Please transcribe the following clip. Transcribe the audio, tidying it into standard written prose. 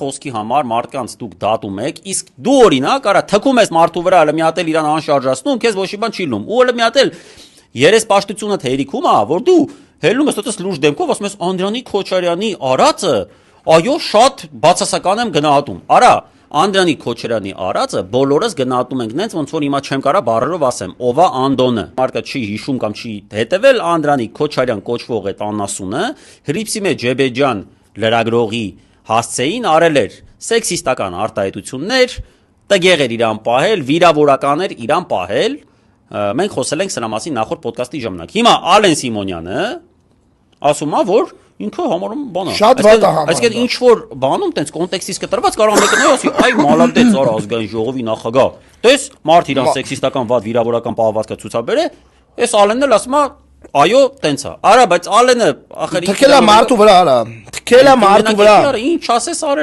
խոսքի համար մարդկանց դուք դատում եք, իսկ դու օրինակ արա թքում ես մարդու վրա, հələ մի հատ էլ իրան անշարժացնում, քեզ ոչ մի բան չի լում։ Ու հələ մի հատ էլ երեսպաշտությունդ հերիքում է, որ դու հելնում ես այդպես լուրջ դեմքով, ասում ես Անդրանիկ Քոչարյանի արածը, այո, շատ բացասական եմ գնահատում։ Արա Անդրանիկ Քոչարյանի արածը բոլորս գնահատում ենք նենց ոնց որ հիմա չեմ կարա բառերով ասեմ ով է Անդոնը մարդը չի հիշում կամ չի հետևել Անդրանիկ Քոչարյան կոչվող այդ անասունը Հրիփսիմե Ջեբեջյան լրագրողի հասցեին արել էր սեքսիստական արտահայտություններ տգեղ էր իրան պահել վիրավորական էր իրան պահել մենք խոսել ենք սրա մասին նախորդ ոդկասթի ժամանակ հիմա Ալեն Սիմոնյանը ասում է որ ինքը համարում բանա այսինքն ինչ որ բանում տենց կոնտեքստից կտրված կարող մեկը նայ ասի այ մալադեց արա ազգային ժողովի նախագահ տես մարդ իրան սեքսիստական վատ վիրավորական պահվածքը ցուցաբերե այս Ալենն էլ ասում է այո տենց է արա բայց Ալենը ախր թքելա մարդու վրա արա թքելա մարդու վրա ինչ ասես արել